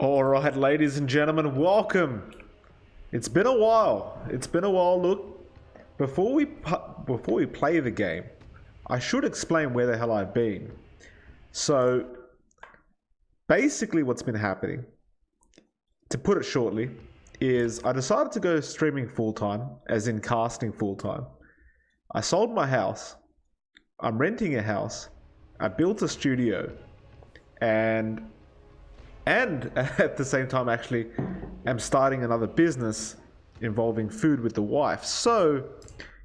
All right, ladies and gentlemen, welcome. It's been a while. Look, before we play the game, I should explain where the hell I've been. So, basically, what's been happening, to put it shortly, is I decided to go streaming full time, as in casting full time. I sold my house. I'm renting a house. I built a studio, and at the same time actually am starting another business involving food with the wife. So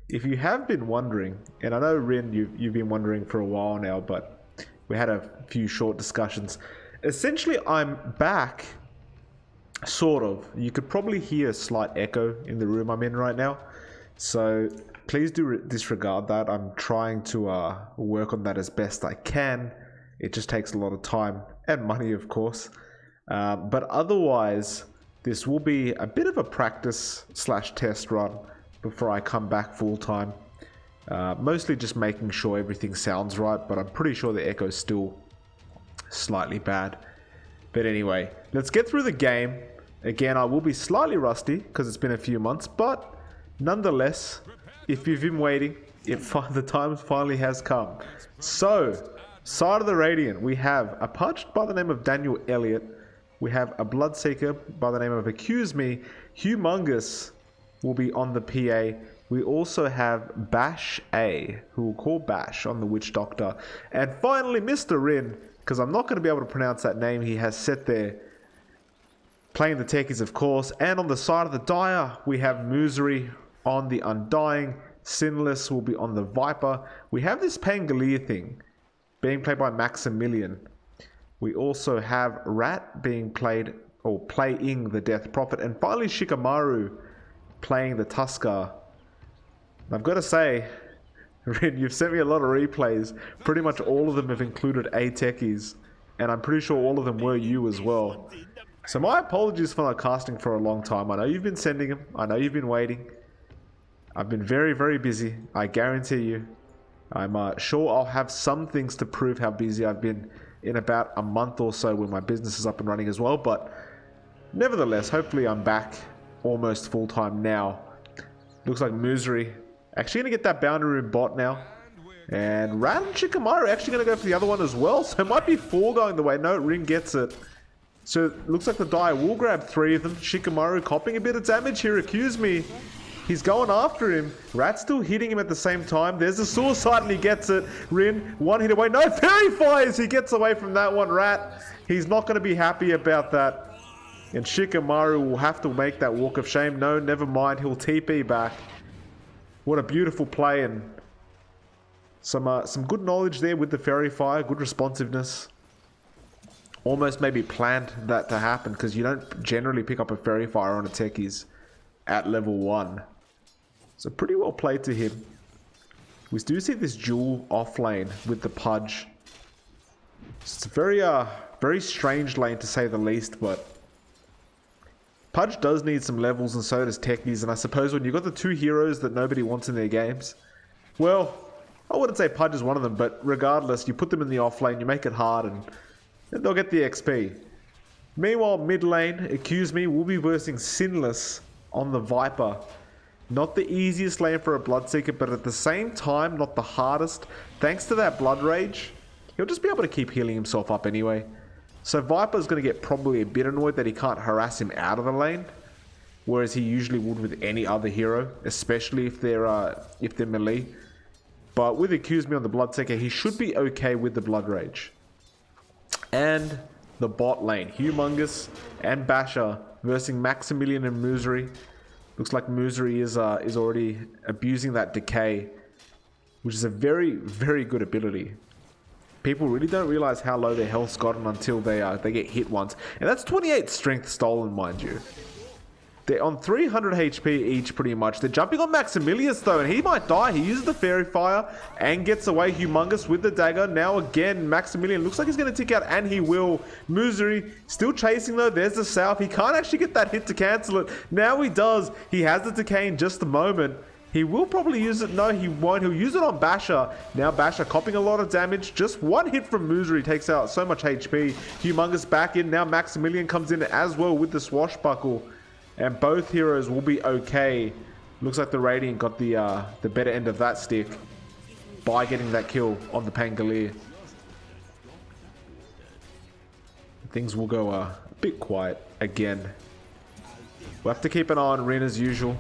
if you have been wondering, and I know Rin, you've been wondering for a while now, but we had a few short discussions. Essentially, I'm back, sort of. You could probably hear a slight echo in the room I'm in right now, so please do disregard that. I'm trying to work on that as best I can. It just takes a lot of time and money, of course. But otherwise, this will be a bit of a practice/test run before I come back full time. Mostly just making sure everything sounds right, but I'm pretty sure the echo is still slightly bad. But anyway, let's get through the game. Again, I will be slightly rusty because it's been a few months, but nonetheless, if you've been waiting, the time finally has come. So, side of the Radiant, we have a Pudge by the name of Daniel Elliott. We have a Bloodseeker by the name of Accuse Me. Humongous will be on the PA. We also have Bash A, who will call Bash on the Witch Doctor. And finally, Mr. Rin, because I'm not going to be able to pronounce that name he has set there, playing the techies, of course. And on the side of the Dire, we have Musery on the Undying. Sinless will be on the Viper. We have this Pangolier thing being played by Maximilian. We also have Rat being played, or playing the Death Prophet. And finally, Shikamaru playing the Tuskar. I've got to say, Rin, you've sent me a lot of replays. Pretty much all of them have included A techies, and I'm pretty sure all of them were you as well. So my apologies for not casting for a long time. I know you've been sending them. I know you've been waiting. I've been very, very busy. I guarantee you. I'm sure I'll have some things to prove how busy I've been in about a month or so when my business is up and running as well. But nevertheless, hopefully I'm back almost full time now. Looks like Musery actually going to get that boundary room bot now. And Rat and Shikamaru are actually going to go for the other one as well. So it might be 4 going the way. No, Rin gets it. So it looks like the Dire will grab 3 of them. Shikamaru copping a bit of damage here. Accuse Me. He's going after him. Rat's still hitting him at the same time. There's a suicide and he gets it. Rin, 1 hit away. No, Fairy Fires! He gets away from that one. Rat, he's not going to be happy about that. And Shikamaru will have to make that walk of shame. No, never mind. He'll TP back. What a beautiful play, and some good knowledge there with the Fairy Fire. Good responsiveness. Almost maybe planned that to happen, because you don't generally pick up a Fairy Fire on a techies at level 1. So pretty well played to him. We do see this duel off lane with the Pudge. It's a very strange lane to say the least, but Pudge does need some levels, and so does techies. And I suppose when you've got the 2 heroes that nobody wants in their games, well, I wouldn't say Pudge is one of them, but regardless, you put them in the off lane, you make it hard, and they'll get the XP. Meanwhile, mid lane, Accuse Me will be versing Sinless on the Viper. Not the easiest lane for a Bloodseeker, but at the same time, not the hardest. Thanks to that Blood Rage, he'll just be able to keep healing himself up anyway. So Viper's going to get probably a bit annoyed that he can't harass him out of the lane, whereas he usually would with any other hero, especially if they're melee. But with Accuse Me on the Bloodseeker, he should be okay with the Blood Rage. And the bot lane, Humongous and Basher versing Maximilian and Musery. Looks like Musery is already abusing that decay, which is a very, very good ability. People really don't realize how low their health's gotten until they get hit once. And that's 28 strength stolen, mind you. They're on 300 HP each pretty much. They're jumping on Maximilius though, and he might die. He uses the Fairy Fire and gets away. Humongous with the dagger. Now again, Maximilian looks like he's going to tick out, and he will. Musery still chasing though. There's the South. He can't actually get that hit to cancel it. Now he does. He has the decay in just a moment. He will probably use it. No, he won't. He'll use it on Basher. Now Basher copying a lot of damage. Just one hit from Musery takes out so much HP. Humongous back in. Now Maximilian comes in as well with the Swashbuckle. And both heroes will be okay. Looks like the Radiant got the better end of that stick by getting that kill on the Pangolier. Things will go a bit quiet again. We'll have to keep an eye on Rin as usual.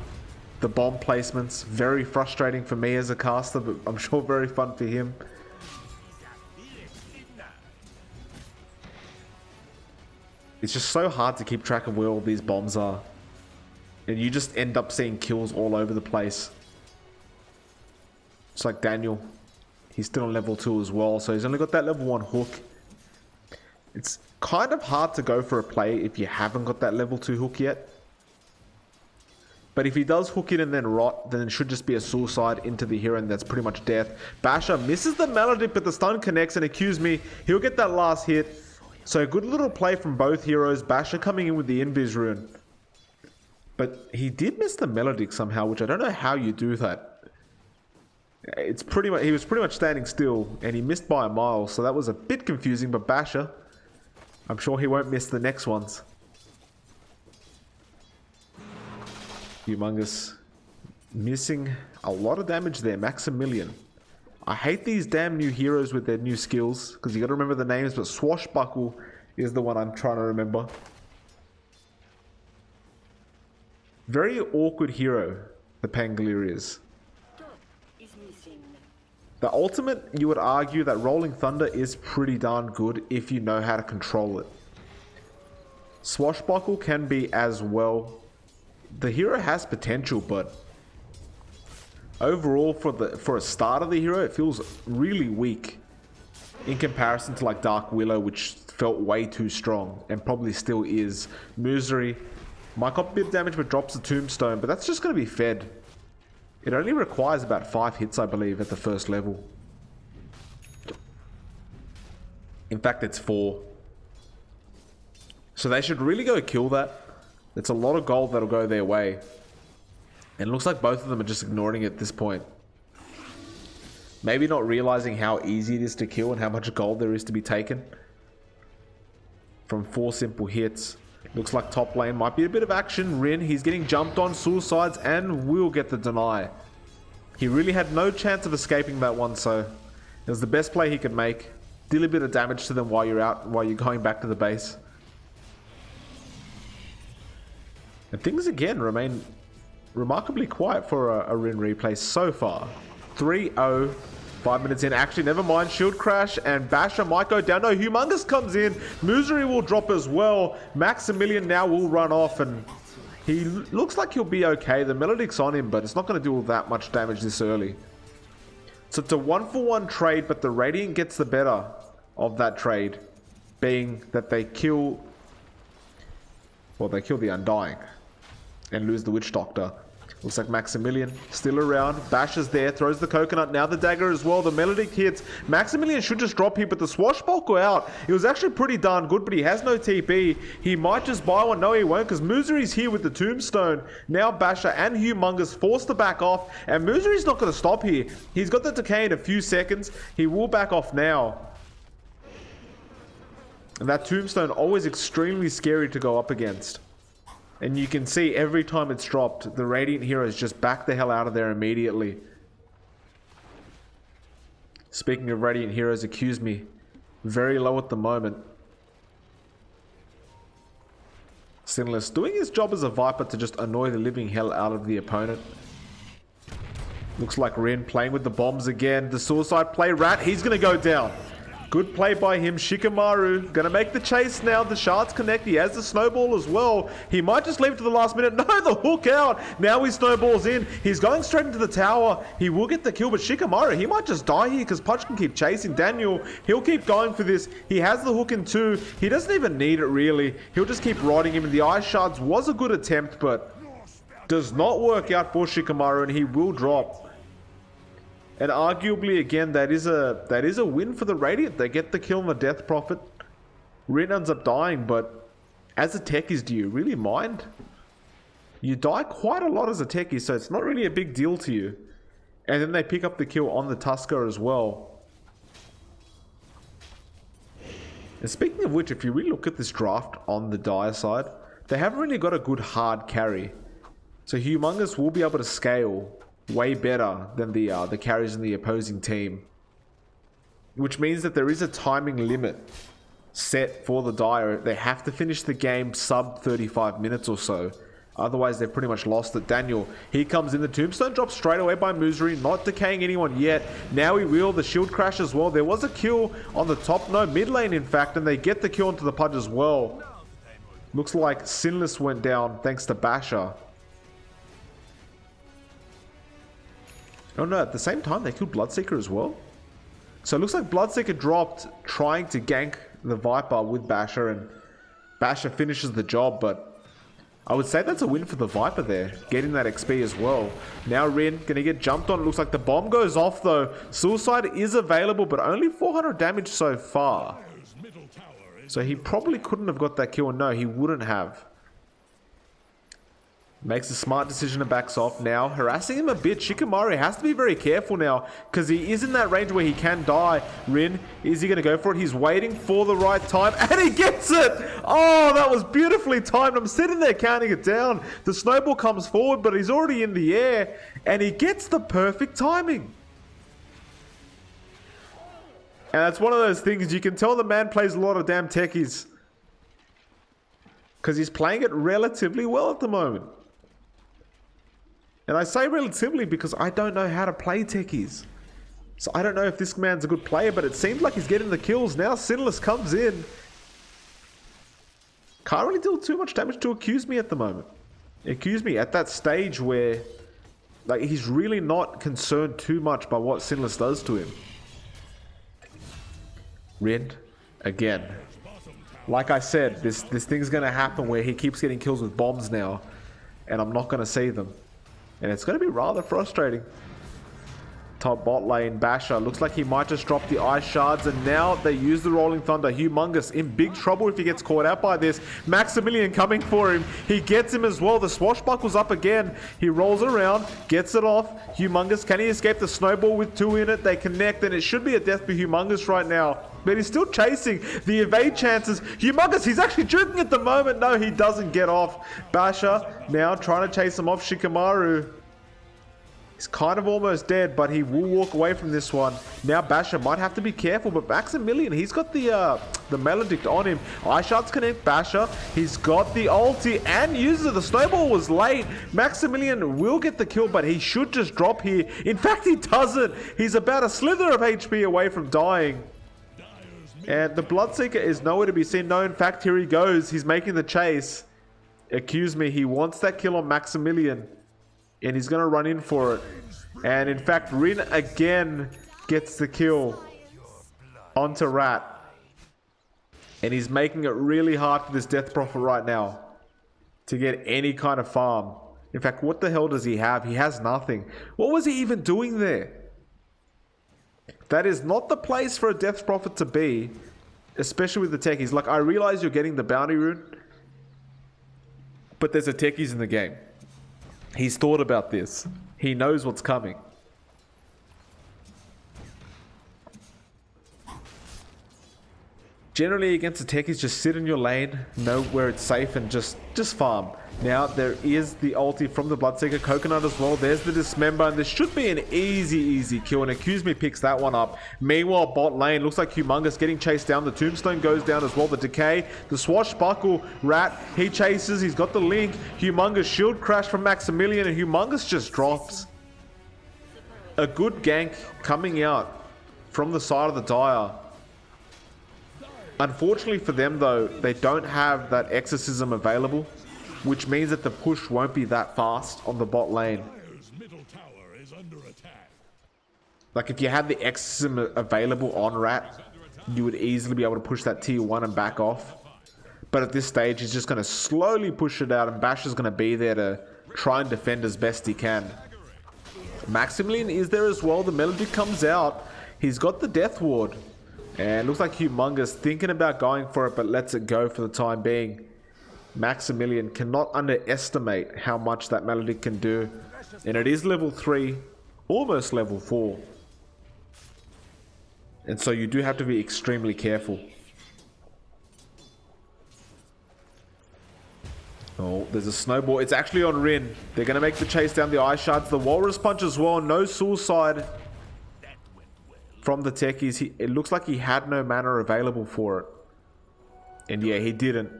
The bomb placements, very frustrating for me as a caster, but I'm sure very fun for him. It's just so hard to keep track of where all these bombs are. And you just end up seeing kills all over the place. It's like Daniel. He's still on level 2 as well, so he's only got that level 1 hook. It's kind of hard to go for a play if you haven't got that level 2 hook yet. But if he does hook it and then rot, then it should just be a suicide into the hero, and that's pretty much death. Basher misses the Melody, but the stun connects, and accuse me. He'll get that last hit. So good little play from both heroes. Basher coming in with the Invis rune. But he did miss the Melodic somehow, which I don't know how you do that. It's pretty much, he was pretty much standing still, and he missed by a mile, so that was a bit confusing, but Basher, I'm sure he won't miss the next ones. Humongous missing a lot of damage there. Maximilian. I hate these damn new heroes with their new skills, because you got to remember the names, but Swashbuckle is the one I'm trying to remember. Very awkward hero, the Pangolier is. The ultimate, you would argue that Rolling Thunder is pretty darn good if you know how to control it. Swashbuckle can be as well. The hero has potential, but overall for a start of the hero, it feels really weak in comparison to like Dark Willow, which felt way too strong and probably still is. Musery might got a bit of damage but drops the Tombstone, but that's just going to be fed. It only requires about 5 hits, I believe, at the first level. In fact, it's 4. So they should really go kill that. It's a lot of gold that'll go their way. And it looks like both of them are just ignoring it at this point. Maybe not realizing how easy it is to kill and how much gold there is to be taken from 4 simple hits. Looks like top lane might be a bit of action. Rin, he's getting jumped on, suicides, and will get the deny. He really had no chance of escaping that one, so it was the best play he could make. Deal a bit of damage to them while you're out, while you're going back to the base. And things again remain remarkably quiet for a Rin replay so far. 3-0. 5 minutes in. Actually, never mind. Shield crash and Basher might go down. No, Humongous comes in. Musery will drop as well. Maximilian now will run off, and he looks like he'll be okay. The Melodic's on him, but it's not going to do all that much damage this early. So it's a 1-for-1 trade, but the Radiant gets the better of that trade, being that they kill... well, they kill the Undying and lose the Witch Doctor. Looks like Maximilian still around. Basher's there, throws the coconut. Now the dagger as well. The Melodic hits. Maximilian should just drop here, but the Swashbuckle out. It was actually pretty darn good, but he has no TP. He might just buy one. No, he won't, because Musery's here with the Tombstone. Now Basher and Humongous forced to back off, and Musery's not going to stop here. He's got the decay in a few seconds. He will back off now. And that Tombstone, always extremely scary to go up against. And you can see every time it's dropped, the Radiant heroes just back the hell out of there immediately. Speaking of Radiant heroes, accuse me. Very low at the moment. Sinless doing his job as a Viper to just annoy the living hell out of the opponent. Looks like Rin playing with the bombs again. The suicide play. Rat, he's going to go down. Good play by him. Shikamaru gonna make the chase now. The shards connect. He has the snowball as well. He might just leave it to the last minute. No, the hook out. Now he snowballs in. He's going straight into the tower. He will get the kill, but Shikamaru, he might just die here because Punch can keep chasing Daniel. He'll keep going for this. He has the hook in 2. He doesn't even need it really. He'll just keep riding him. And the Ice Shards was a good attempt, but does not work out for Shikamaru, and he will drop. And arguably, again, that is a win for the Radiant. They get the kill on the Death Prophet. Rin ends up dying, but as a techies, do you really mind? you die quite a lot as a techie, so it's not really a big deal to you. And then they pick up the kill on the Tusker as well. And speaking of which, if you really look at this draft on the Dire side, they haven't really got a good hard carry. So Humongous will be able to scale way better than the carries in the opposing team. Which means that there is a timing limit set for the Dire. They have to finish the game sub 35 minutes or so. Otherwise, they've pretty much lost it. Daniel, he comes in. The Tombstone drops straight away by Muzri, not decaying anyone yet. Now he will. The shield crash as well. There was a kill on the top, no, mid lane in fact, and they get the kill onto the Pudge as well. Looks like Sinless went down thanks to Basher. Oh no, at the same time, they killed Bloodseeker as well. So it looks like Bloodseeker dropped trying to gank the Viper with Basher, and Basher finishes the job, but I would say that's a win for the Viper there, getting that XP as well. Now Rin gonna get jumped on. It looks like the bomb goes off though. Suicide is available, but only 400 damage so far. So he probably couldn't have got that kill. No, he wouldn't have. Makes a smart decision and backs off now. Harassing him a bit. Shikamaru has to be very careful now because he is in that range where he can die. Rin, is he going to go for it? He's waiting for the right time and he gets it! Oh, that was beautifully timed. I'm sitting there counting it down. The snowball comes forward, but he's already in the air and he gets the perfect timing. And that's one of those things, you can tell the man plays a lot of damn techies because he's playing it relatively well at the moment. And I say relatively because I don't know how to play techies. So I don't know if this man's a good player, but it seems like he's getting the kills. Now Sinless comes in. Can't really deal too much damage to Accuse Me at the moment. Accuse Me at that stage where like he's really not concerned too much by what Sinless does to him. Rin, again. Like I said, this thing's going to happen where he keeps getting kills with bombs now. And I'm not going to see them. And it's going to be rather frustrating. Top bot lane, Basher. Looks like he might just drop the ice shards. And now they use the Rolling Thunder. Humongous in big trouble if he gets caught out by this. Maximilian coming for him. He gets him as well. The swashbuckle's up again. He rolls around, gets it off. Humongous, can he escape the snowball with two in it? They connect and it should be a death for Humongous right now. But he's still chasing the evade chances. Humongous, he's actually juking at the moment. No, he doesn't get off. Basher now trying to chase him off. Shikamaru. He's kind of almost dead, but he will walk away from this one. Now Basher might have to be careful, but Maximilian, he's got the Maledict on him. Ice Shards connect Basher. He's got the ulti and uses it. The snowball was late. Maximilian will get the kill, but he should just drop here. In fact, he doesn't. He's about a slither of HP away from dying. And the Bloodseeker is nowhere to be seen. No, in fact, here he goes. He's making the chase. Accuse Me, he wants that kill on Maximilian. And he's going to run in for it. And in fact, Rin again gets the kill onto Rat. And he's making it really hard for this Death Prophet right now to get any kind of farm. In fact, what the hell does he have? He has nothing. What was he even doing there? That is not the place for a Death Prophet to be, especially with the techies. Like, I realize you're getting the bounty rune, but there's a techies in the game. He's thought about this. He knows what's coming. Generally against the techies, just sit in your lane, know where it's safe and just farm. Now there is the ulti from the Bloodseeker, Coconut as well. There's the Dismember, and this should be an easy kill. And Accuse Me picks that one up. Meanwhile, bot lane looks like Humongous getting chased down. The Tombstone goes down as well. The Decay, the Swashbuckle, Rat, he chases. He's got the link. Humongous shield crash from Maximilian, and Humongous just drops. A good gank coming out from the side of the Dire. Unfortunately for them though, they don't have that Exorcism available, which means that the push won't be that fast on the bot lane. Like if you had the Exorcism available on Rat, you would easily be able to push that tier 1 and back off. But at this stage, he's just going to slowly push it out, and Basher's going to be there to try and defend as best he can. Maximilian is there as well. The Melody comes out. He's got the Death Ward. And looks like Humongous thinking about going for it, but lets it go for the time being. Maximilian cannot underestimate how much that Maledict can do. And it is level 3, almost level 4. And so you do have to be extremely careful. Oh, there's a snowball. It's actually on Rin. They're going to make the chase down the ice shards. The walrus punch as well. No suicide from the techies. It looks like he had no mana available for it. And yeah, he didn't.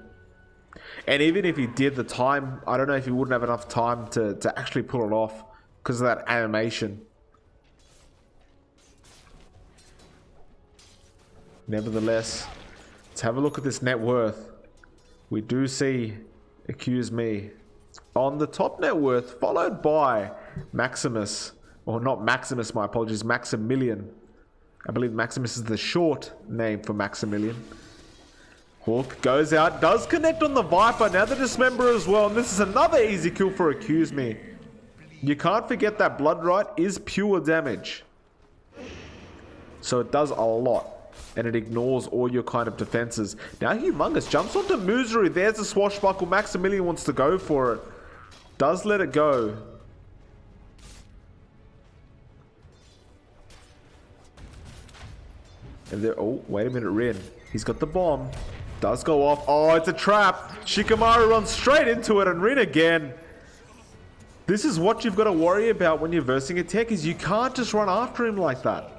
And even if he did, the time, I don't know if he wouldn't have enough time to actually pull it off because of that animation. Nevertheless, let's have a look at this net worth. We do see Accuse Me on the top net worth, followed by Maximus. Or not Maximus, my apologies, Maximilian. I believe Maximus is the short name for Maximilian. Hook goes out, does connect on the Viper, now the Dismember as well, and this is another easy kill for Accuse Me. You can't forget that Bloodright is pure damage. So it does a lot, and it ignores all your kind of defenses. Now Humongous jumps onto Muzuri, there's the swashbuckle, Maximilian wants to go for it. Does let it go. And there, oh, wait a minute, Rin. He's got the bomb. Does go off. Oh, it's a trap. Shikamaru runs straight into it and Rin again. This is what you've got to worry about when you're versing a tech, is you can't just run after him like that.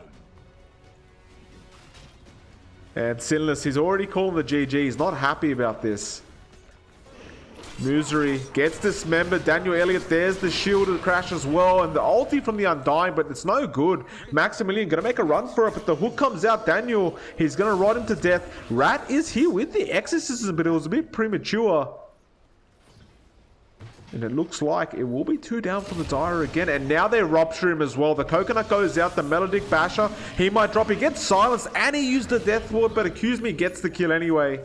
And Sinless, he's already calling the GG. He's not happy about this. Muzuri gets dismembered. Daniel Elliott, there's the shield to crash as well. And the ulti from the Undying, but it's no good. Maximilian going to make a run for it, but the hook comes out. Daniel, he's going to ride him to death. Rat is here with the exorcism, but it was a bit premature. And it looks like it will be 2 down for the Dire again. And now they rupture him as well. The Coconut goes out. The Maledict Basher, he might drop. He gets silenced and he used the Death Ward, but Accuse Me gets the kill anyway.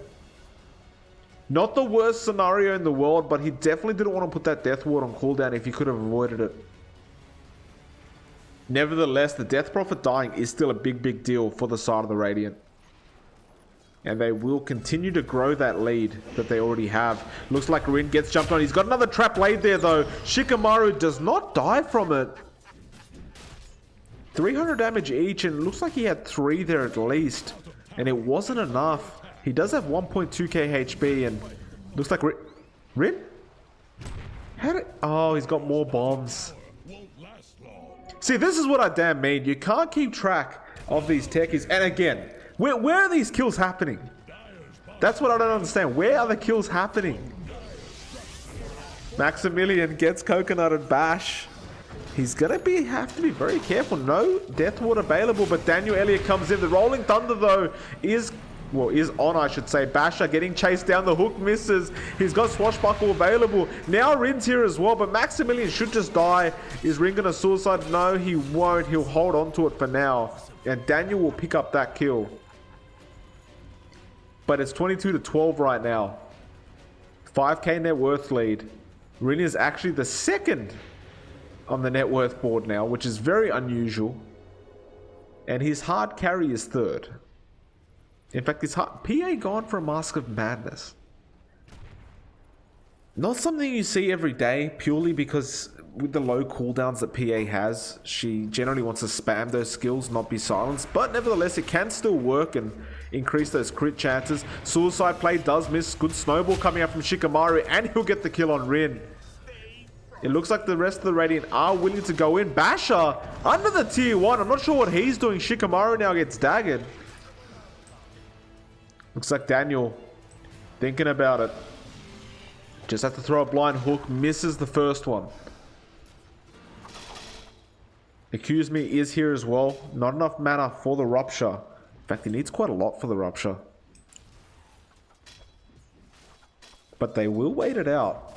Not the worst scenario in the world, but he definitely didn't want to put that Death Ward on cooldown if he could have avoided it. Nevertheless, the Death Prophet dying is still a big deal for the side of the Radiant. And they will continue to grow that lead that they already have. Looks like Rin gets jumped on. He's got another trap laid there though. Shikamaru does not die from it. 300 damage each, and it looks like he had 3 there at least. And it wasn't enough. He does have 1.2k HP, and looks like Rin? How did... Oh, he's got more bombs. See, this is what I damn mean. You can't keep track of these techies. And again, where are these kills happening? That's what I don't understand. Where are the kills happening? Maximilian gets Coconut and Bash. He's gonna have to be very careful. No Death Ward available, but Daniel Elliott comes in. The Rolling Thunder though is on, I should say. Basher getting chased down. The hook misses. He's got Swashbuckle available. Now Rin's here as well, but Maximilian should just die. Is Rin gonna suicide? No, he won't. He'll hold on to it for now. And Daniel will pick up that kill. But it's 22-12 right now. 5k net worth lead. Rin is actually the second on the net worth board now, which is very unusual. And his hard carry is third. In fact, his PA gone for a Mask of Madness. Not something you see every day, purely because with the low cooldowns that PA has, she generally wants to spam those skills, not be silenced. But nevertheless, it can still work and increase those crit chances. Suicide play does miss. Good snowball coming out from Shikamaru, and he'll get the kill on Rin. It looks like the rest of the Radiant are willing to go in. Basher under the tier 1. I'm not sure what he's doing. Shikamaru now gets daggered. Looks like Daniel thinking about it. Just have to throw a blind hook. Misses the first one. Accuse Me is here as well. Not enough mana for the Rupture. In fact, he needs quite a lot for the Rupture. But they will wait it out.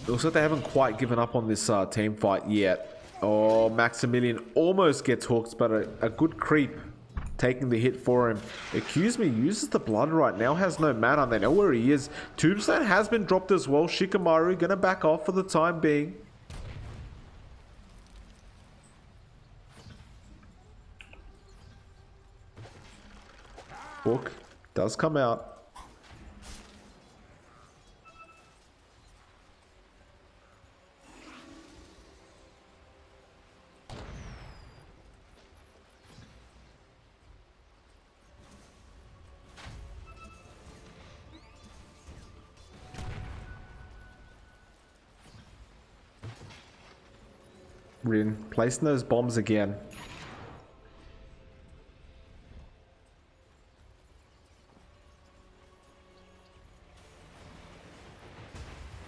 It looks like they haven't quite given up on this team fight yet. Oh, Maximilian almost gets hooked, but a good creep taking the hit for him. Accuse Me uses the blood right now, has no mana. They know where he is. Tombstone has been dropped as well. Shikamaru gonna back off for the time being. Hook does come out. Rin, placing those bombs again.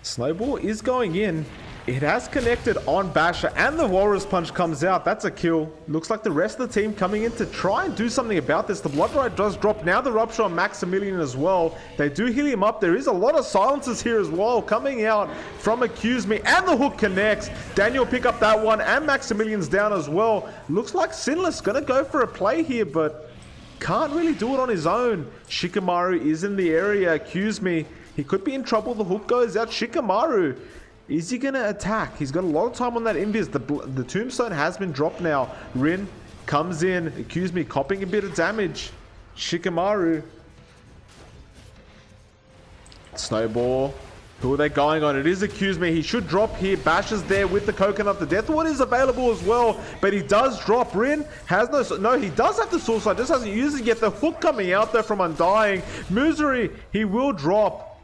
Snowball is going in. It has connected on Basher, and the Walrus Punch comes out. That's a kill. Looks like the rest of the team coming in to try and do something about this. The Blood Ride does drop. Now the Rupture on Maximilian as well. They do heal him up. There is a lot of silences here as well coming out from Accuse Me, and the hook connects. Daniel pick up that one, and Maximilian's down as well. Looks like Sinless gonna go for a play here, but can't really do it on his own. Shikamaru is in the area. Accuse Me. He could be in trouble. The hook goes out. Shikamaru. Is he going to attack? He's got a lot of time on that invis. The tombstone has been dropped now. Rin comes in. Accuse Me, copping a bit of damage. Shikamaru. Snowball. Who are they going on? It is Accuse Me. He should drop here. Bash is there with the coconut. The Death Ward is available as well, but he does drop. Rin has no, he does have the Suicide, just hasn't used it yet. The hook coming out there from Undying. Misery, he will drop.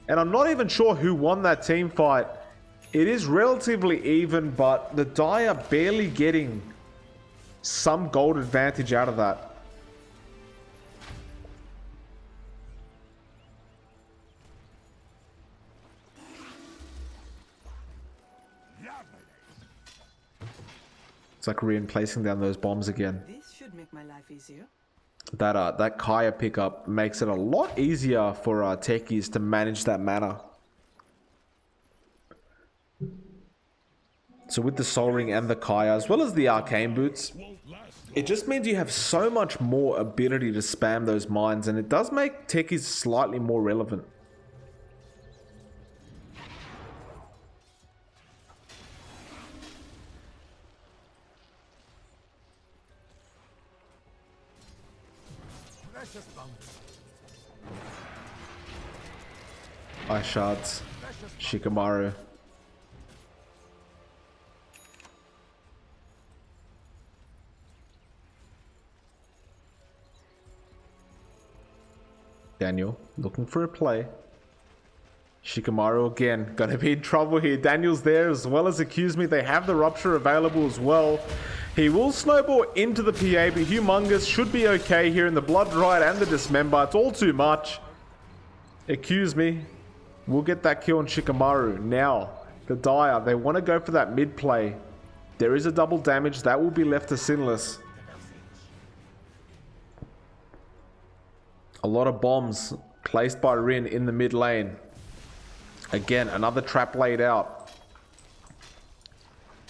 And I'm not even sure who won that team fight. It is relatively even, but the Die are barely getting some gold advantage out of that. It's like Rian placing down those bombs again. This should make my life easier. That Kaya pickup makes it a lot easier for techies to manage that mana. So with the Soul Ring and the Kaya, as well as the Arcane Boots, it just means you have so much more ability to spam those mines, and it does make techies slightly more relevant. Ice Shards, Shikamaru. Daniel looking for a play. Shikamaru again, gonna be in trouble here. Daniel's there as well as Accuse Me. They have the Rupture available as well. He will snowball into the PA, but Humongous should be okay here in the Blood Ride and the Dismember. It's all too much. Accuse Me. We'll get that kill on Shikamaru. Now, the Dire, they want to go for that mid play. There is a double damage. That will be left to Sinless. A lot of bombs placed by Rin in the mid lane. Again, another trap laid out.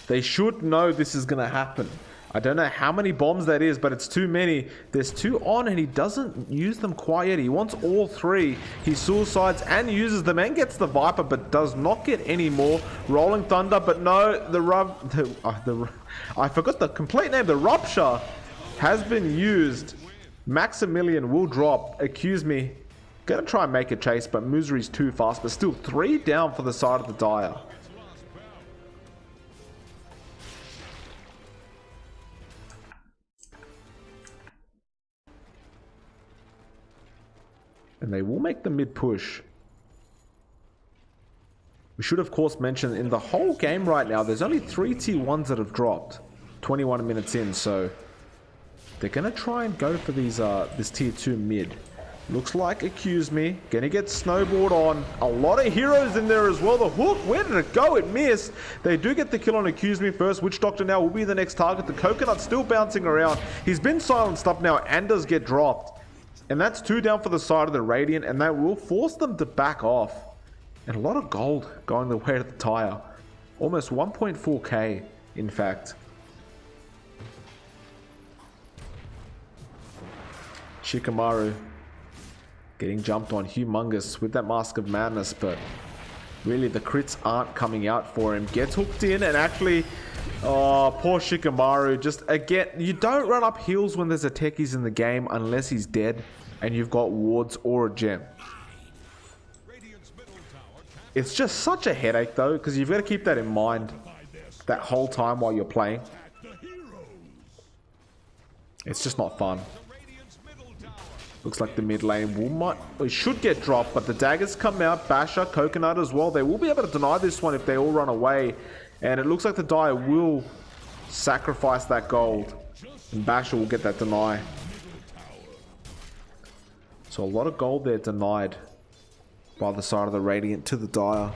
They should know this is going to happen. I don't know how many bombs that is, but it's too many. There's two on, and he doesn't use them quite yet. He wants all three. He suicides and uses them and gets the Viper, but does not get any more. Rolling Thunder, but no, I forgot the complete name. The Rupture has been used. Maximilian will drop. Accuse Me. Gonna try and make a chase, but Misery's too fast, but still 3 down for the side of the Dire. And they will make the mid push. We should of course mention in the whole game right now, there's only 3 tier 1s that have dropped. 21 minutes in, so they're gonna try and go for these this tier 2 mid. Looks like Accuse Me. Gonna get snowballed on. A lot of heroes in there as well. The hook, where did it go? It missed. They do get the kill on Accuse Me first. Witch Doctor now will be the next target. The Coconut still bouncing around. He's been silenced up now and does get dropped. And that's 2 down for the side of the Radiant, and that will force them to back off. And a lot of gold going the way of the Tire. Almost 1.4k, in fact. Shikamaru getting jumped on. Humongous with that Mask of Madness, but really the crits aren't coming out for him. Gets hooked in, and actually, oh, poor Shikamaru. Just again, you don't run up heals when there's a techies in the game unless he's dead and you've got wards or a gem. It's just such a headache though, because you've got to keep that in mind that whole time while you're playing. It's just not fun. Looks like the mid lane should get dropped, but the daggers come out. Basher, Coconut as well. They will be able to deny this one if they all run away. And it looks like the Dire will Sacrifice that gold. And Basher will get that deny. So a lot of gold there denied by the side of the Radiant to the Dire.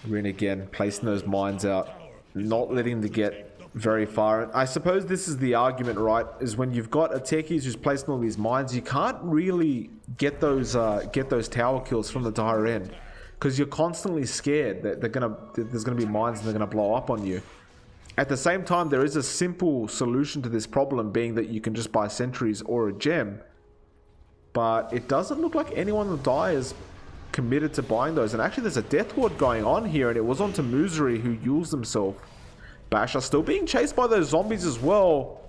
Rin again, placing those mines out. Not letting them get very far. I suppose this is the argument, right? Is when you've got a techies who's placing all these mines, you can't really get those tower kills from the Dire end. Because you're constantly scared that there's gonna be mines and they're gonna blow up on you. At the same time, there is a simple solution to this problem, being that you can just buy sentries or a gem. But it doesn't look like anyone in the Dire is committed to buying those. And actually there's a death ward going on here, and it was onto Muzuri, who used himself. Basher still being chased by those zombies as well.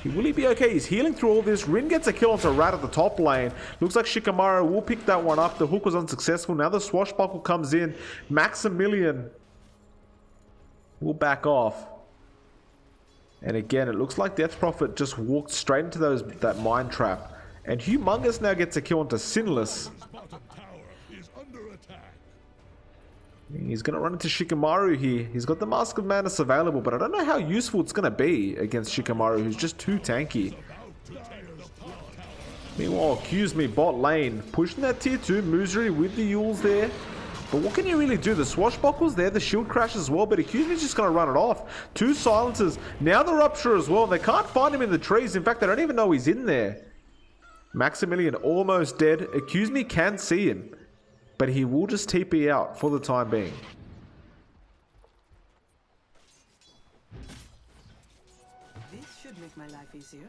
Will he be okay? He's healing through all this. Rin gets a kill onto Rat at the top lane. Looks like Shikamaru will pick that one up. The hook was unsuccessful. Now the swashbuckle comes in. Maximilian will back off. And again, it looks like Death Prophet just walked straight into that mine trap. And Humongous now gets a kill onto Sinless. He's going to run into Shikamaru here. He's got the Mask of Madness available, but I don't know how useful it's going to be against Shikamaru, who's just too tanky. Meanwhile, Accuse Me bot lane, pushing that tier 2, Muzuri with the Yules there. But what can you really do? The swashbuckles there, the shield crash as well, but Accuse Me's just going to run it off. 2 silences, now the Rupture as well. They can't find him in the trees. In fact, they don't even know he's in there. Maximilian almost dead. Accuse Me can see him, but he will just TP out for the time being. This should make my life easier.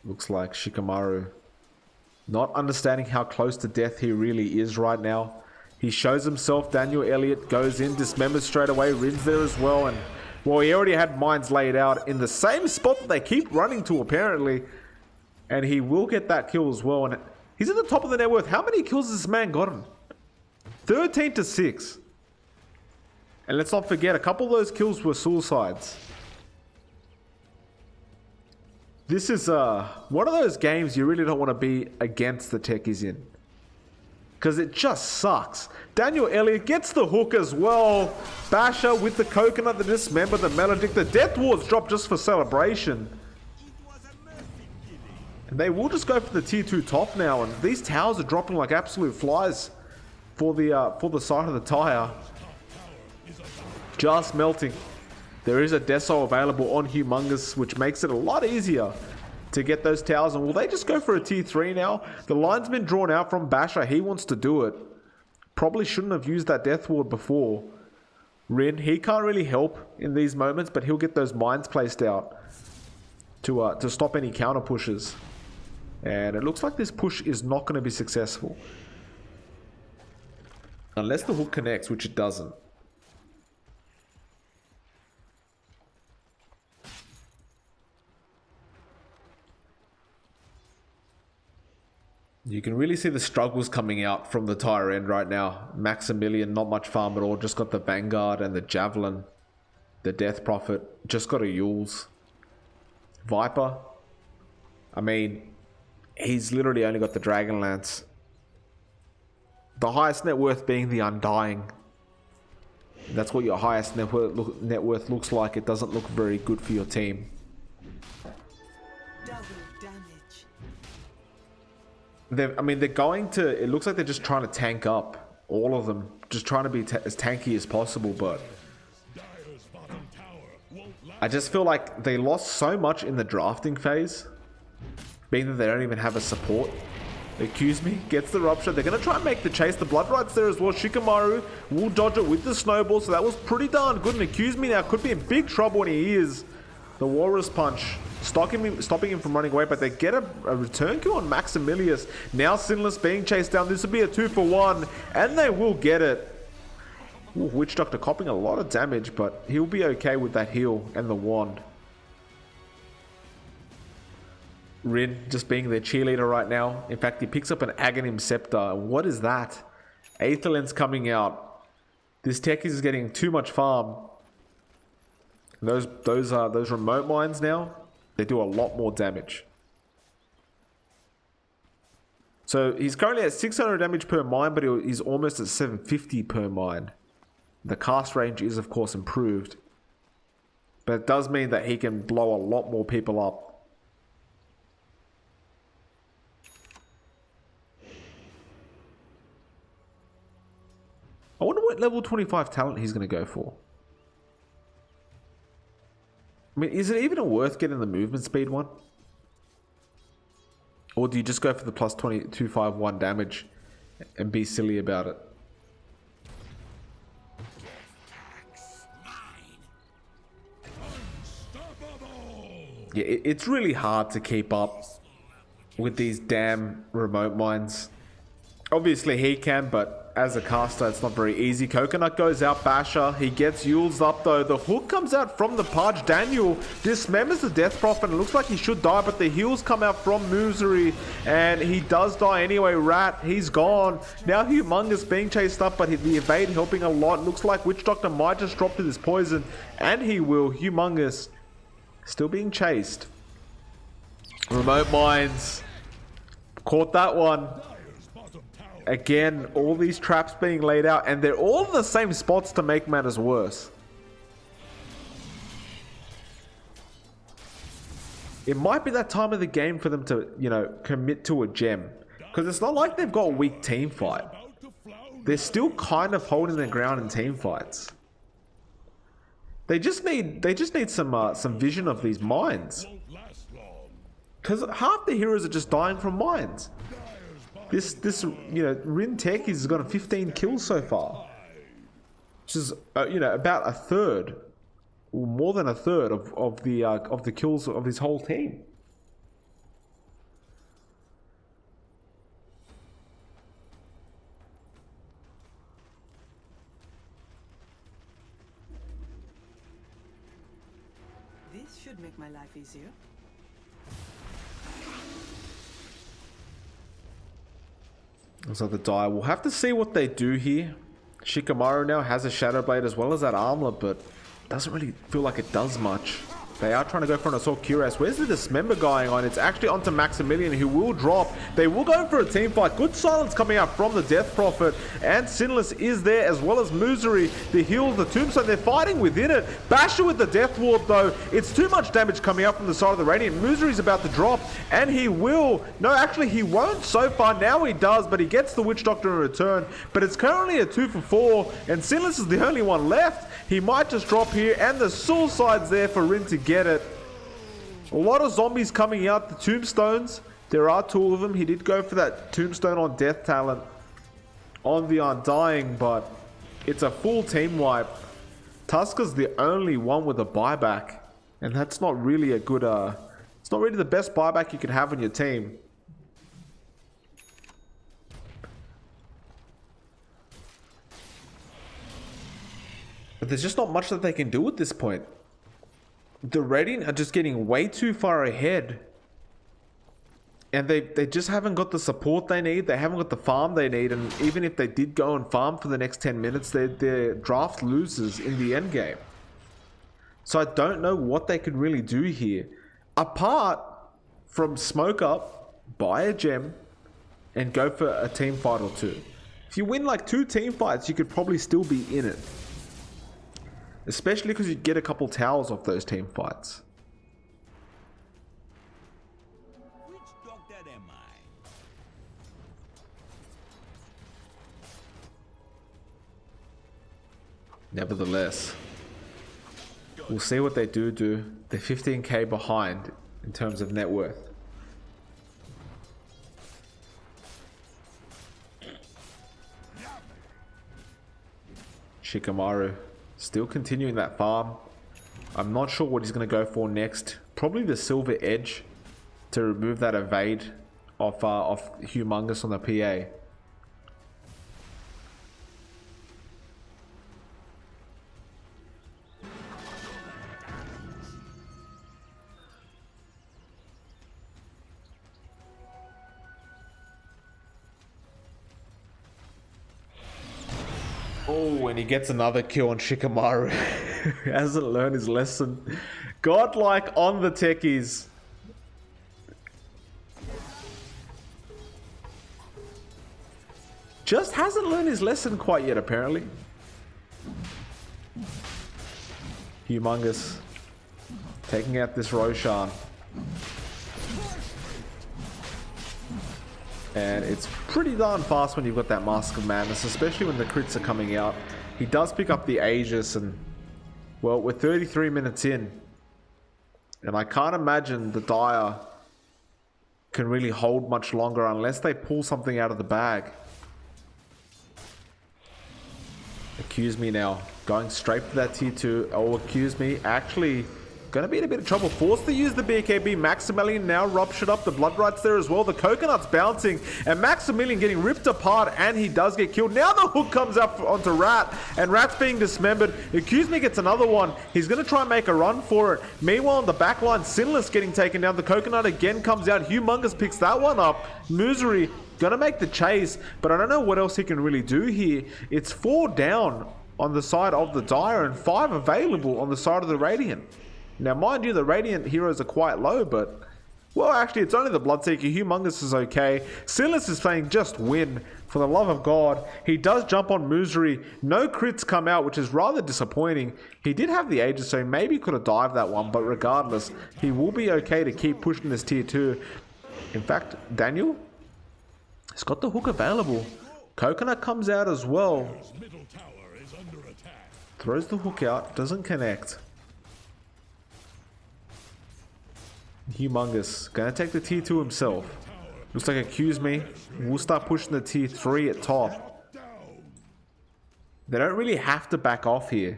Looks like Shikamaru not understanding how close to death he really is right now. He shows himself. Daniel Elliott goes in, dismembers straight away. Rin's there as well, and well, he already had mines laid out in the same spot that they keep running to, apparently. And he will get that kill as well. And he's at the top of the net worth. How many kills has this man gotten? 13 to 6. And let's not forget, a couple of those kills were suicides. This is one of those games you really don't want to be against the techies in, because it just sucks. Daniel Elliott gets the hook as well. Basher with the coconut, the dismember, the melodic. The death wards drop just for celebration. And they will just go for the tier 2 top now. And these towers are dropping like absolute flies for the side of the Dire. Just melting. There is a Deso available on Humongous, which makes it a lot easier to get those towers. And will they just go for a tier 3 now? The line's been drawn out from Basher. He wants to do it. Probably shouldn't have used that death ward before. Rin, he can't really help in these moments, but he'll get those mines placed out to stop any counter pushes. And it looks like this push is not going to be successful. Unless the hook connects, which it doesn't. You can really see the struggles coming out from the Dire end right now. Maximilian, not much farm at all. Just got the Vanguard and the Javelin. The Death Prophet, just got a Yules. Viper, I mean, he's literally only got the Dragonlance. The highest net worth being the Undying. That's what your highest net worth looks like. It doesn't look very good for your team. They're going to... It looks like they're just trying to tank up. All of them. Just trying to be as tanky as possible, but... I just feel like they lost so much in the drafting phase. Being that they don't even have a support. Accuse Me gets the Rupture. They're going to try and make the chase. The Blood Right's there as well. Shikamaru will dodge it with the Snowball, so that was pretty darn good. And Accuse Me now could be in big trouble when he is. The Walrus Punch stopping him from running away, but they get a return kill on Maximilius. Now Sinless being chased down. This will be a 2-for-1, and they will get it. Ooh, Witch Doctor copping a lot of damage, but he'll be okay with that heal and the wand. Rin just being their cheerleader right now. In fact, he picks up an Aghanim Scepter. What is that? Aetherlens coming out. This tech is getting too much farm. Those remote mines now, they do a lot more damage. So he's currently at 600 damage per mine, but he's almost at 750 per mine. The cast range is, of course, improved. But it does mean that he can blow a lot more people up. I wonder what level 25 talent he's going to go for. I mean, is it even worth getting the movement speed one? Or do you just go for the plus 251 damage and be silly about it? Yeah, it's really hard to keep up with these damn remote mines. Obviously he can, but as a caster it's not very easy. Coconut goes out, Basher. He gets Yules up though. The hook comes out from the Pudge. Daniel dismembers the Death Prophet and it looks like he should die, but the heals come out from Misery and he does die anyway. Rat, he's gone. Now Humongous being chased up, but the evade helping a lot. Looks like Witch Doctor might just drop to this poison, and he will. Humongous still being chased. Remote mines. Caught that one. Again, all these traps being laid out, and they're all in the same spots to make matters worse. It might be that time of the game for them to, you know, commit to a gem. Because it's not like they've got a weak team fight. They're still kind of holding their ground in team fights. They just need some vision of these mines. Because half the heroes are just dying from mines. This you know, Rin Tech has got a 15 kills so far, which is you know, about a third, or more than a third of the kills of his whole team. This should make my life easier. So the die, we'll have to see what they do here. Shikamaru now has a Shadow Blade as well as that armlet, but doesn't really feel like it does much. They are trying to go for an Assault Cuirass. Where's the Dismember going on? It's actually onto Maximilian, who will drop. They will go for a team fight. Good silence coming out from the Death Prophet, and Sinless is there as well as Misery. The heals, the Tombstone, they're fighting within it. Basher with the Death Ward though. It's too much damage coming out from the side of the Radiant. Misery's about to drop, and he will. No, actually he won't so far. Now he does, but he gets the Witch Doctor in return. But it's currently a 2 for 4, and Sinless is the only one left. He might just drop here, and the Suicide's there for Rin to get it. A lot of zombies coming out. The Tombstones, there are 2 of them. He did go for that Tombstone on Death talent on the Undying, but it's a full team wipe. Tusker's the only one with a buyback, and that's not really a good, it's not really the best buyback you could have on your team. But there's just not much that they can do at this point. The Radiant are just getting way too far ahead. And they just haven't got the support they need. They haven't got the farm they need. And even if they did go and farm for the next 10 minutes, they're draft losers in the end game. So I don't know what they could really do here. Apart from smoke up, buy a gem, and go for a team fight or 2. If you win like 2 team fights, you could probably still be in it. Especially because you get a couple towers off those team fights. Which doctor am I? Nevertheless, we'll see what they do. They're 15k behind in terms of net worth. Shikamaru still continuing that farm. I'm not sure what he's going to go for next. Probably the Silver Edge to remove that evade of Humongous on the PA. Oh, and he gets another kill on Shikamaru. Hasn't learned his lesson. Godlike on the techies. just hasn't learned his lesson quite yet, apparently. Humongous taking out this Roshan. And it's pretty darn fast when you've got that Mask of Madness, especially when the crits are coming out. He does pick up the Aegis, and well, we're 33 minutes in. And I can't imagine the Dire can really hold much longer unless they pull something out of the bag. Accuse Me now. Going straight for that tier 2. Oh, Accuse Me actually going to be in a bit of trouble. Forced to use the BKB. Maximilian now ruptured up. The Blood Right's there as well. The Coconut's bouncing. And Maximilian getting ripped apart. And he does get killed. Now the hook comes up onto Rat. And Rat's being dismembered. Accuse Me gets another one. He's going to try and make a run for it. Meanwhile, on the back line, Sinless getting taken down. The Coconut again comes out. Humongous picks that one up. Musori gonna make the chase. But I don't know what else he can really do here. It's 4 down on the side of the Dire and 5 available on the side of the Radiant. Now, mind you, the Radiant heroes are quite low, but... well, actually, it's only the Bloodseeker. Humongous is okay. Silas is saying just win. For the love of God. He does jump on Musori. No crits come out, which is rather disappointing. He did have the Aegis, so maybe could have dived that one, but regardless, he will be okay to keep pushing this tier 2. In fact, Daniel has got the hook available. Coconut comes out as well. Throws the hook out, doesn't connect. Humongous, gonna take the tier 2 himself. Looks like Accuse Me. We'll start pushing the tier 3 at top. They don't really have to back off here,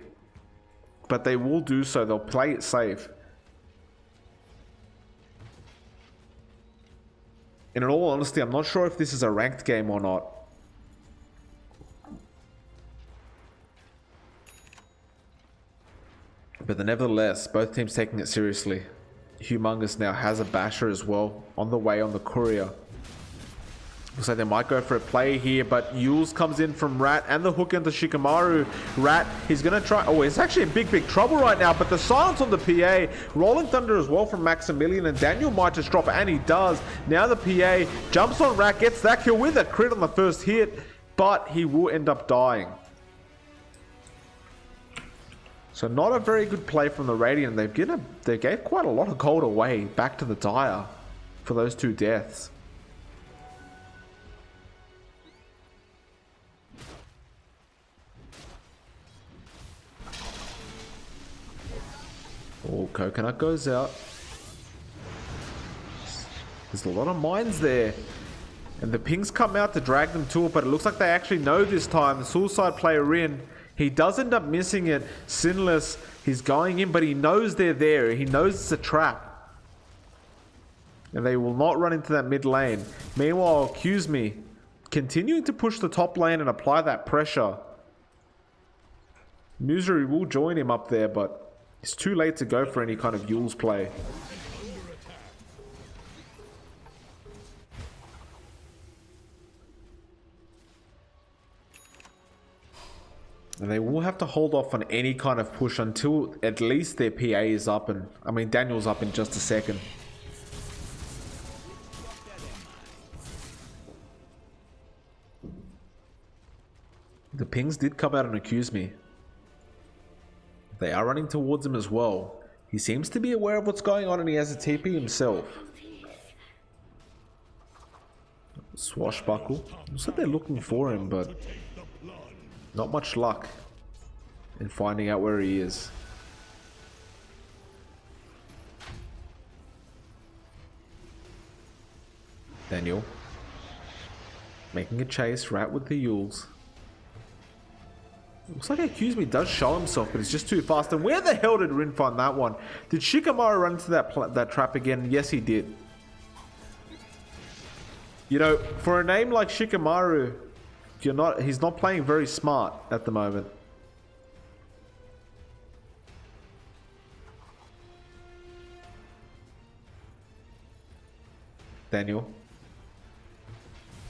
but they will do so. They'll play it safe. And in all honesty, I'm not sure if this is a ranked game or not. But nevertheless, both teams taking it seriously. Humongous now has a basher as well on the way on the courier. Looks like they might go for a play here, but Yules comes in from Rat and the hook into Shikamaru. Rat, he's going to try... oh, it's actually in big trouble right now, but the silence on the PA. Rolling Thunder as well from Maximilian, and Daniel might just drop it, and he does. Now the PA jumps on Rat, gets that kill with a crit on the first hit, but he will end up dying. So not a very good play from the Radiant. They gave quite a lot of gold away back to the Dire for those 2 deaths. Oh, Coconut goes out. There's a lot of mines there. And the pings come out to drag them to it, but it looks like they actually know this time. The Suicide player in. He does end up missing it. Sinless, he's going in, but he knows they're there. He knows it's a trap. And they will not run into that mid lane. Meanwhile, Accuse Me continuing to push the top lane and apply that pressure. Musori will join him up there, but it's too late to go for any kind of Yules play. And they will have to hold off on any kind of push until at least their PA is up. And I mean, Daniel's up in just a second. The pings did come out and Accuse Me. They are running towards him as well. He seems to be aware of what's going on and he has a TP himself. Swashbuckle. Looks like they're looking for him, but not much luck in finding out where he is. Daniel making a chase, Rat with the Yules. Looks like Accuse Me does show himself, but it's just too fast. And where the hell did Rin find that one? Did Shikamaru run into that trap again? Yes, he did. You know, for a name like Shikamaru, he's not playing very smart at the moment. Daniel.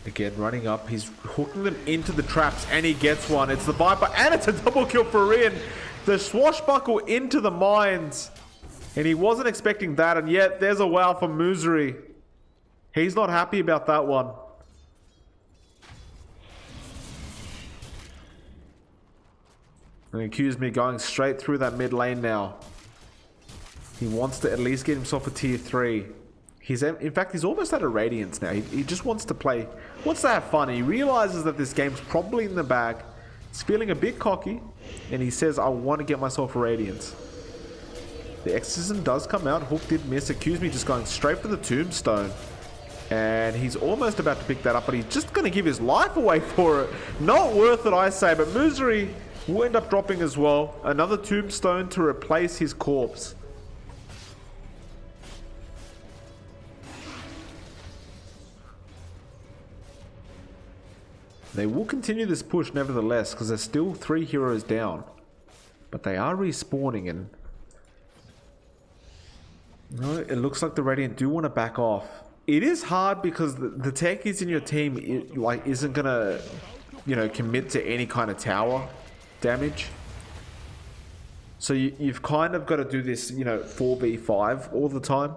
Again, running up. He's hooking them into the traps, and he gets one. It's the Viper, and it's a double kill for Rin. The swashbuckle into the mines. And he wasn't expecting that, and yet there's a wow from Musori. He's not happy about that one. And accuse me going straight through that mid lane now. He wants to at least get himself a tier 3. In fact, he's almost out of Radiance now. He just wants to play, wants to have fun. He realizes that this game's probably in the bag. He's feeling a bit cocky, and he says, I want to get myself a Radiance. The Exorcism does come out. Hook did miss. Accuse me just going straight for the Tombstone. And he's almost about to pick that up, but he's just going to give his life away for it. Not worth it, I say, but Misery will end up dropping as well. Another Tombstone to replace his corpse. They will continue this push nevertheless, because there's still 3 heroes down. But they are respawning, and no, it looks like the Radiant do want to back off. It is hard because the techies in your team isn't gonna, commit to any kind of tower damage. So you've kind of got to do this, 4v5 all the time.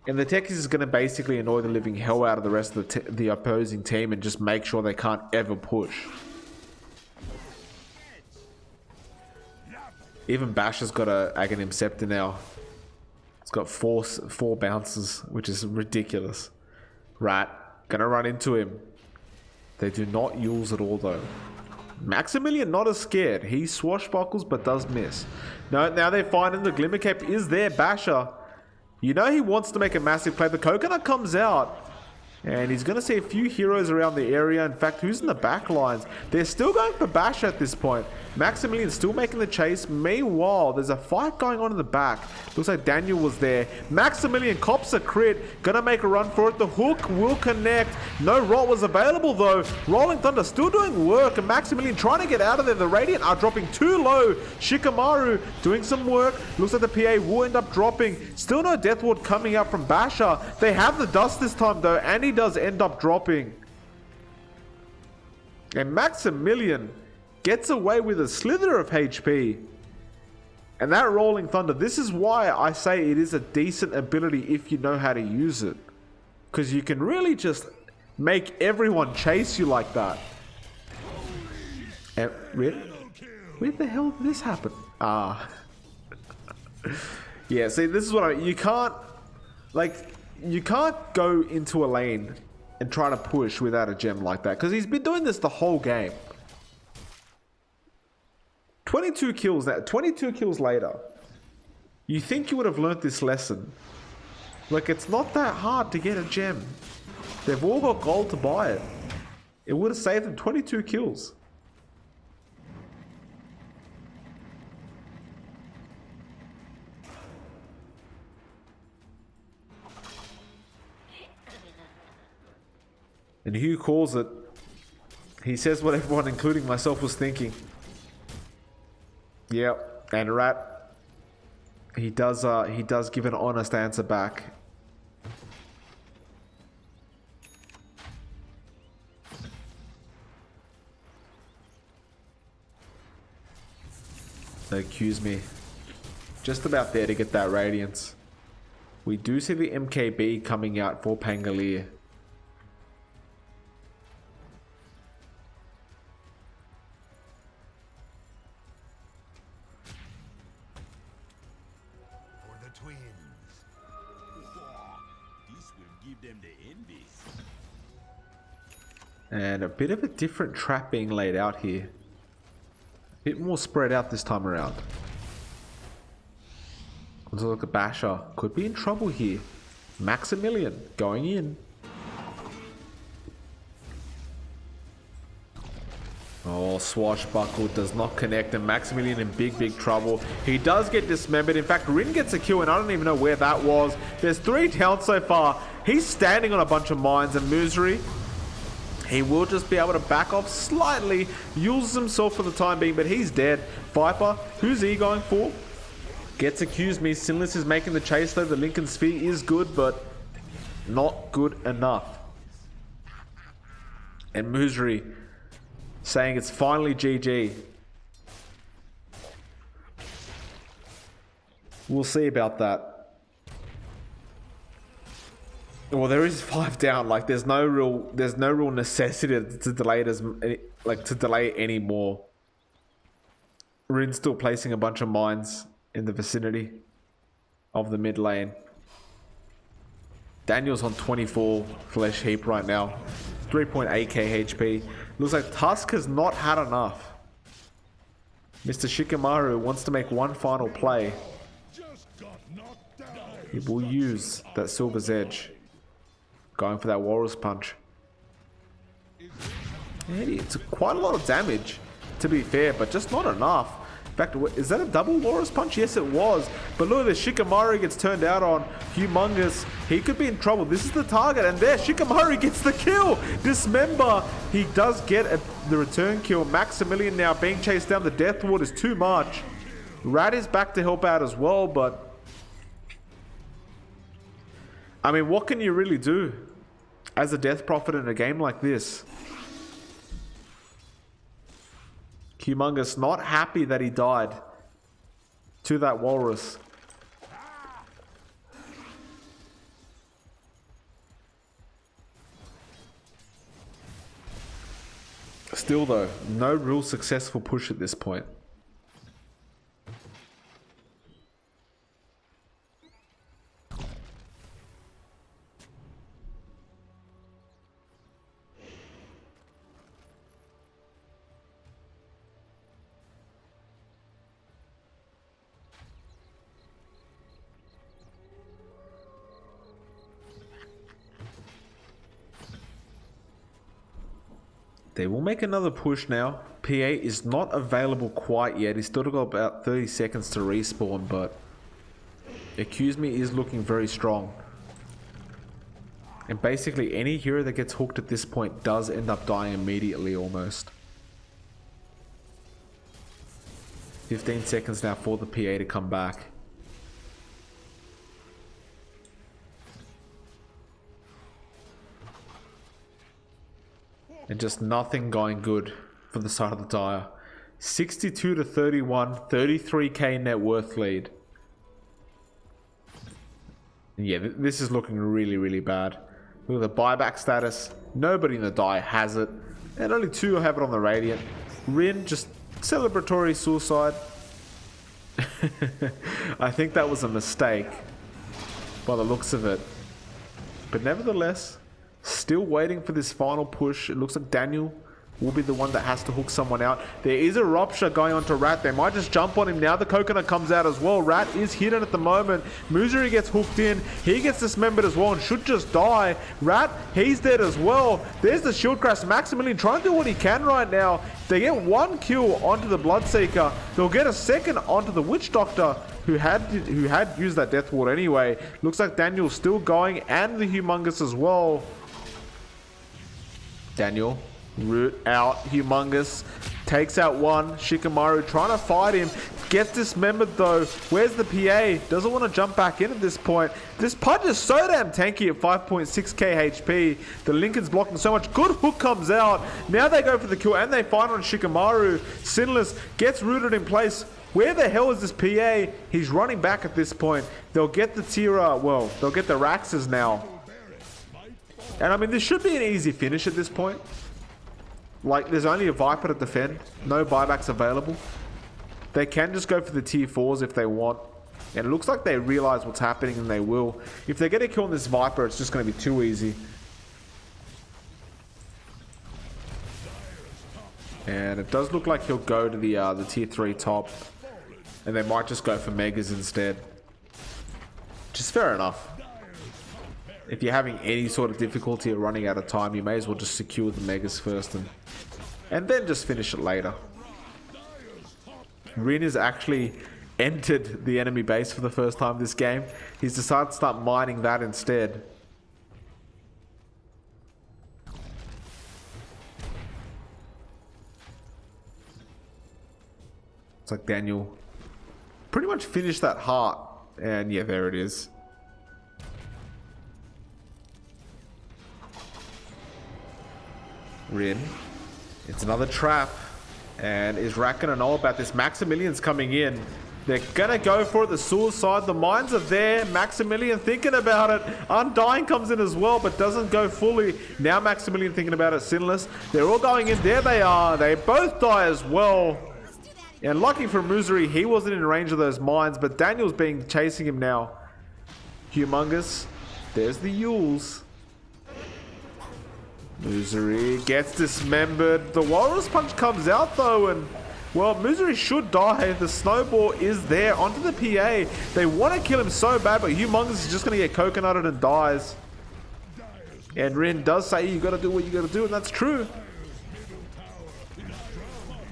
And the techies is going to basically annoy the living hell out of the rest of the opposing team and just make sure they can't ever push. Even Bash has got a Aghanim Scepter now. It's got four bounces, which is ridiculous. Rat, gonna run into him. They do not use at all though. Maximilian not as scared. He swashbuckles but does miss. No, now they're finding the Glimmer Cape is there. Basher, you know he wants to make a massive play. The coconut comes out. And he's going to see a few heroes around the area. In fact, who's in the back lines? They're still going for Bash at this point. Maximilian's still making the chase. Meanwhile, there's a fight going on in the back. Looks like Daniel was there. Maximilian cops a crit. Gonna make a run for it. The hook will connect. No rot was available though. Rolling Thunder still doing work. And Maximilian trying to get out of there. The Radiant are dropping too low. Shikamaru doing some work. Looks like the PA will end up dropping. Still no Death Ward coming out from Basher. They have the dust this time though. And he does end up dropping. And Maximilian gets away with a slither of HP. And that Rolling Thunder, this is why I say it is a decent ability if you know how to use it. Because you can really just make everyone chase you like that. And where the hell did this happen? Yeah, see, this is what you can't go into a lane and try to push without a gem like that. Because he's been doing this the whole game. 22 kills now, 22 kills later. You think you would have learnt this lesson. Like, it's not that hard to get a gem. They've all got gold to buy it. It would have saved them 22 kills. And Hugh calls it. He says what everyone, including myself, was thinking. Yep, and Rat, he does give an honest answer back. They accuse me. Just about there to get that Radiance. We do see the MKB coming out for Pangolier. And a bit of a different trap being laid out here. A bit more spread out this time around. Let's look at Basher. Could be in trouble here. Maximilian going in. Oh, Swashbuckle does not connect, and Maximilian in big trouble. He does get dismembered. In fact, Rin gets a kill, and I don't even know where that was. There's 3 down so far. He's standing on a bunch of mines, and Misery, he will just be able to back off slightly, uses himself for the time being, but he's dead. Viper, who's he going for? Gets accused me. Sinless is making the chase though. The Lincoln Sphere is good, but not good enough. And Misery saying it's finally GG. We'll see about that. Well, there is 5 down. Like, there's no real necessity to delay it to delay it anymore. Rin still placing a bunch of mines in the vicinity of the mid lane. Daniel's on 24 flesh heap right now. 3.8k HP. Looks like Tusk has not had enough. Mr. Shikamaru wants to make one final play. He will use that Silver's Edge. Going for that Walrus Punch. It's quite a lot of damage, to be fair, but just not enough. In fact, is that a double Walrus Punch? Yes, it was. But look at this. Shikamaru gets turned out on. Humongous. He could be in trouble. This is the target. And there, Shikamaru gets the kill. Dismember. He does get the return kill. Maximilian now being chased down. The Death Ward is too much. Rat is back to help out as well, but... I mean, what can you really do as a Death Prophet in a game like this? Humongous not happy that he died to that Walrus. Still though, no real successful push at this point. They will make another push now. PA is not available quite yet. He's still got about 30 seconds to respawn, but Accuse Me is looking very strong. And basically any hero that gets hooked at this point does end up dying immediately almost. 15 seconds now for the PA to come back. And just nothing going good for the side of the Dire. 62 to 31, 33k net worth lead. And yeah, this is looking really, really bad. Look at the buyback status. Nobody in the Dire has it. And only 2 have it on the Radiant. Rin, just celebratory suicide. I think that was a mistake by the looks of it. But nevertheless... still waiting for this final push. It looks like Daniel will be the one that has to hook someone out. There is a Rupture going on to Rat. They might just jump on him now. The Coconut comes out as well. Rat is hidden at the moment. Muzuri gets hooked in. He gets dismembered as well and should just die. Rat, he's dead as well. There's the shield crash. Maximilian trying to do what he can right now. They get 1 kill onto the Bloodseeker. They'll get a second onto the Witch Doctor, who had used that Death Ward anyway. Looks like Daniel's still going, and the Humongous as well. Daniel, root out, Humongous, takes out one. Shikamaru trying to fight him, gets dismembered though. Where's the PA? Doesn't want to jump back in at this point. This Pudge is so damn tanky at 5.6k HP. The Lincoln's blocking so much. Good hook comes out. Now they go for the kill and they find on Shikamaru. Sinless gets rooted in place. Where the hell is this PA? He's running back at this point. They'll get the Tira, well, they'll get the Raxes now. And I mean, this should be an easy finish at this point. Like, there's only a Viper to defend. No buybacks available. They can just go for the tier 4s if they want. And it looks like they realize what's happening and they will. If they get a kill on this Viper, it's just going to be too easy. And it does look like he'll go to the tier 3 top. And they might just go for Megas instead. Which is fair enough. If you're having any sort of difficulty or running out of time, you may as well just secure the Megas first and then just finish it later. Rin has actually entered the enemy base for the first time this game. He's decided to start mining that instead. It's like Daniel pretty much finished that heart. And yeah, there it is. Rin. It's another trap. And is Rat gonna know about this? Maximilian's coming in. They're gonna go for it. The suicide. The mines are there. Maximilian thinking about it. Undying comes in as well, but doesn't go fully. Now Maximilian thinking about it. Sinless. They're all going in. There they are. They both die as well. And lucky for Muzuri, he wasn't in range of those mines, but Daniel's being chasing him now. Humongous. There's the Yules. Muzuri gets dismembered. The Walrus Punch comes out though, and well, Muzuri should die. The snowball is there onto the PA. They want to kill him so bad, but Humongous is just going to get coconutted and dies. And Rin does say you got to do what you got to do, and that's true.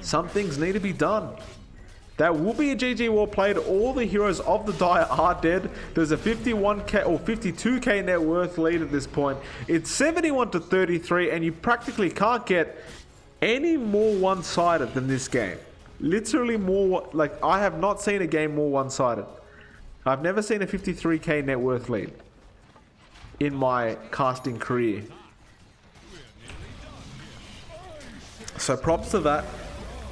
Some things need to be done. That will be a GG well played. All the heroes of the Dire are dead. There's a 51k or 52k net worth lead at this point. It's 71 to 33, and you practically can't get any more one-sided than this game. Literally more, like I have not seen a game more one-sided. I've never seen a 53k net worth lead in my casting career. So props to that.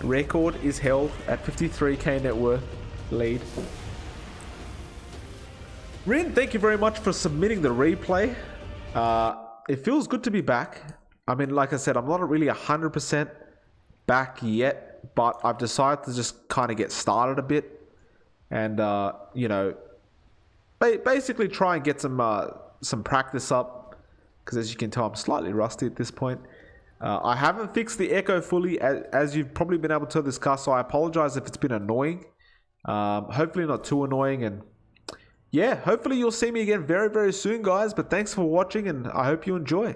Record is held at 53k net worth lead. Rin, thank you very much for submitting the replay. It feels good to be back. I mean, like I said, I'm not really 100% back yet, but I've decided to just kind of get started a bit and, you know, basically try and get some practice up, because as you can tell, I'm slightly rusty at this point. I haven't fixed the echo fully, as you've probably been able to discuss, so I apologize if it's been annoying. Hopefully not too annoying, and yeah, hopefully you'll see me again very, very soon, guys. But thanks for watching, and I hope you enjoy.